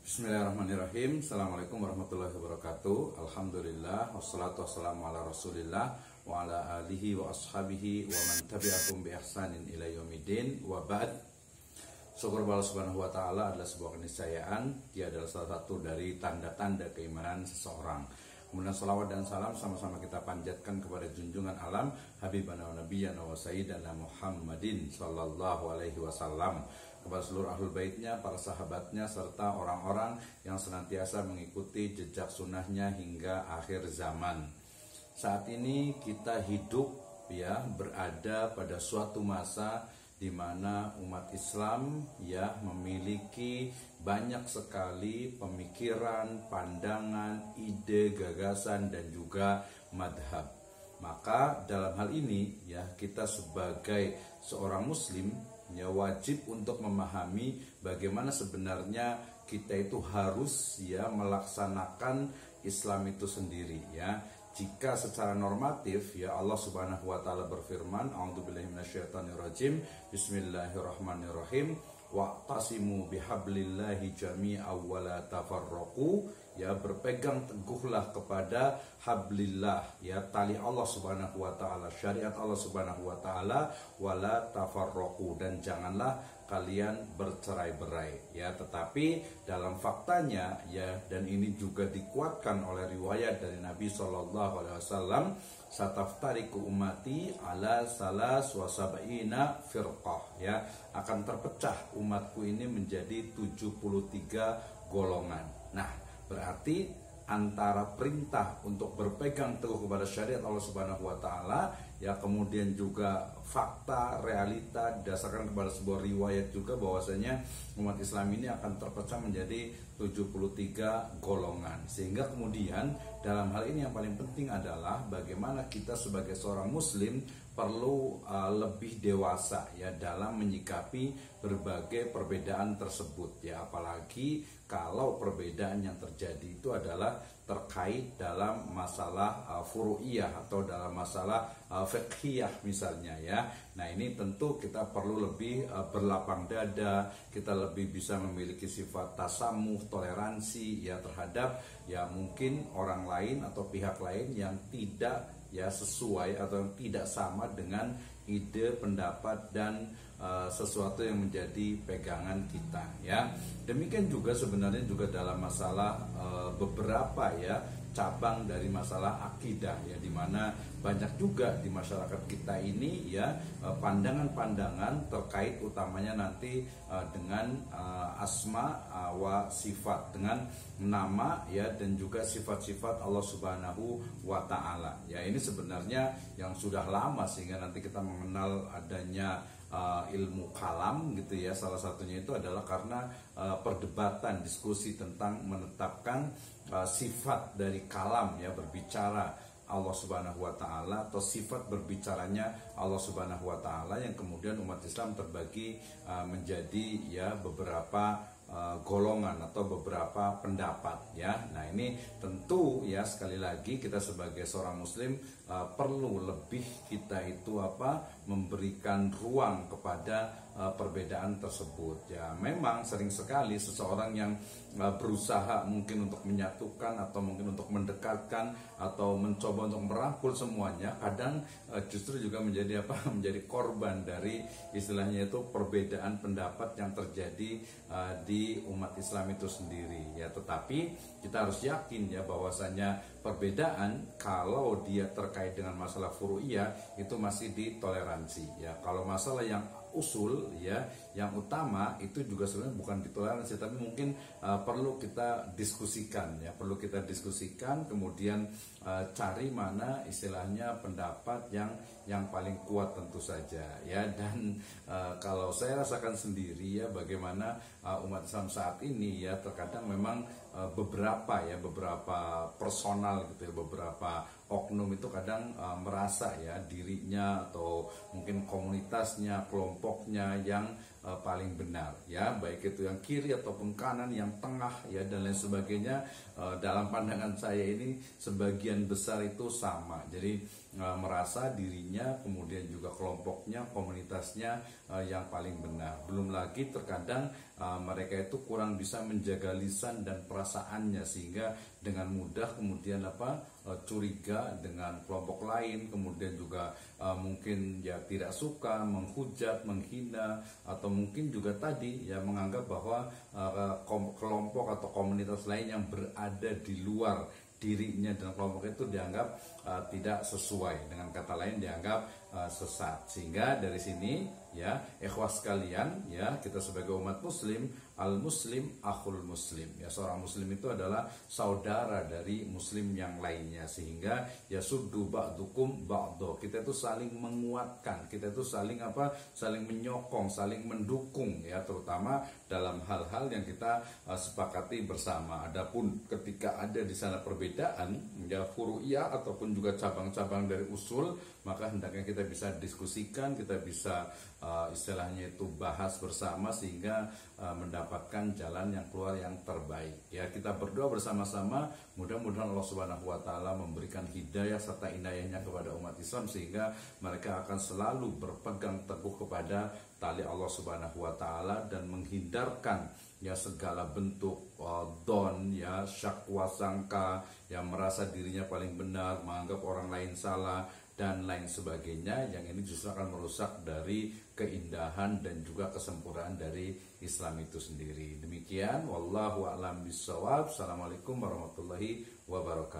Bismillahirrahmanirrahim. Assalamualaikum warahmatullahi wabarakatuh. Alhamdulillah, wassalatu wassalamu ala rasulillah wa ala alihi wa ashabihi wa man tabi'akum bi ihsanin ila yaumiddin wa ba'd. Syukur Allah subhanahu wa ta'ala adalah sebuah keniscayaan. Dia adalah salah satu dari tanda-tanda keimanan seseorang. Kemudian salawat dan salam sama-sama kita panjatkan kepada junjungan alam Habibana wa Nabiyyana wa Sayyidana Muhammadin sallallahu alaihi wasallam, kepada seluruh ahlul baitnya, para sahabatnya, serta orang-orang yang senantiasa mengikuti jejak sunnahnya hingga akhir zaman. Saat ini kita hidup berada pada suatu masa di mana umat Islam memiliki banyak sekali pemikiran, pandangan, ide, gagasan, dan juga madhab. Maka dalam hal ini kita sebagai seorang muslim wajib untuk memahami bagaimana sebenarnya kita itu harus melaksanakan Islam itu sendiri. Jika secara normatif Allah Subhanahu wa taala berfirman, a'udzubillahi minasyaitonirrajim, bismillahirrahmanirrahim, wa'tasimu bihablillahi jami'an wa la tafarraqu, berpegang teguhlah kepada hablillah, tali Allah Subhanahu wa taala, syariat Allah Subhanahu wa taala, wa la tafarraqu, dan janganlah kalian bercerai-berai. Tetapi dalam faktanya dan ini juga dikuatkan oleh riwayat dari Nabi sallallahu alaihi wasallam, sataftariku ummati ala salas wa sab'ina firqah, akan terpecah umatku ini menjadi 73 golongan. Nah, berarti antara perintah untuk berpegang teguh kepada syariat Allah Subhanahu wa taala, kemudian juga fakta, realita didasarkan kepada sebuah riwayat juga bahwasanya umat Islam ini akan terpecah menjadi 73 golongan. Sehingga kemudian dalam hal ini yang paling penting adalah bagaimana kita sebagai seorang muslim perlu lebih dewasa dalam menyikapi berbagai perbedaan tersebut, apalagi kalau perbedaan yang terjadi itu adalah terkait dalam masalah furu'iyah atau dalam masalah fiqhiyah misalnya. Nah, ini tentu kita perlu lebih berlapang dada, kita lebih bisa memiliki sifat tasamuh, toleransi terhadap mungkin orang lain atau pihak lain yang tidak sesuai atau tidak sama dengan ide, pendapat, dan sesuatu yang menjadi pegangan kita. Demikian juga sebenarnya juga dalam masalah beberapa cabang dari masalah akidah, di mana banyak juga di masyarakat kita ini pandangan-pandangan terkait utamanya nanti dengan asma wa sifat, dengan nama dan juga sifat-sifat Allah Subhanahu wa taala. Ini sebenarnya yang sudah lama sehingga nanti kita mengenal adanya ilmu kalam salah satunya itu adalah karena perdebatan, diskusi tentang menetapkan sifat dari kalam berbicara Allah Subhanahu wa taala atau sifat berbicaranya Allah Subhanahu wa taala, yang kemudian umat Islam terbagi menjadi beberapa golongan atau beberapa pendapat. Nah, ini tentu sekali lagi kita sebagai seorang muslim perlu lebih kita itu memberikan ruang kepada perbedaan tersebut. Memang sering sekali seseorang yang berusaha mungkin untuk menyatukan atau mungkin untuk mendekatkan atau mencoba untuk merangkul semuanya, kadang justru juga menjadi menjadi korban dari istilahnya itu perbedaan pendapat yang terjadi di umat Islam itu sendiri. Tetapi kita harus yakin bahwasanya perbedaan kalau dia terkait dengan masalah furu'iyah itu masih ditoleransi. Kalau masalah yang usul yang utama itu juga sebenarnya bukan ditoleransi, tapi mungkin perlu kita diskusikan perlu kita diskusikan, kemudian cari mana istilahnya pendapat yang paling kuat tentu saja. Dan kalau saya rasakan sendiri bagaimana umat Islam saat ini terkadang memang beberapa personal beberapa oknum itu kadang merasa dirinya atau mungkin komunitasnya, kelompoknya yang paling benar, ya, baik itu yang kiri ataupun kanan, yang tengah, ya, dan lain sebagainya. Dalam pandangan saya ini sebagian besar itu sama, jadi merasa dirinya, kemudian juga kelompoknya, komunitasnya yang paling benar. Belum lagi terkadang mereka itu kurang bisa menjaga lisan dan perasaannya, sehingga dengan mudah kemudian curiga dengan kelompok lain, kemudian juga mungkin ya tidak suka, menghujat, menghina, atau mungkin juga tadi ya menganggap bahwa kelompok atau komunitas lain yang berada di luar dirinya dan kelompok itu dianggap tidak sesuai, dengan kata lain dianggap sesat. Sehingga dari sini ya ikhwas sekalian, ya, kita sebagai umat muslim, al muslim akhul muslim, ya, seorang muslim itu adalah saudara dari muslim yang lainnya, sehingga ya suddu ba'dukum ba'do, kita itu saling menguatkan, kita itu saling saling menyokong, saling mendukung, ya, terutama dalam hal-hal yang kita sepakati bersama. Adapun ketika ada di sana perbedaan, ya, furu'iyah ataupun juga cabang-cabang dari usul, maka hendaknya kita bisa diskusikan, kita bisa istilahnya itu bahas bersama, sehingga mendapatkan jalan yang keluar yang terbaik. Ya, kita berdoa bersama-sama, mudah-mudahan Allah Subhanahu wa taala memberikan hidayah serta inayahnya kepada umat Islam, sehingga mereka akan selalu berpegang teguh kepada tali Allah Subhanahu wa taala dan menghindarkan ya segala bentuk don, ya, syakwa sangka, yang merasa dirinya paling benar, menganggap orang lain salah, dan lain sebagainya, yang ini justru akan merusak dari keindahan dan juga kesempurnaan dari Islam itu sendiri. Demikian, wallahu a'lam bishawab. Assalamualaikum warahmatullahi wabarakatuh.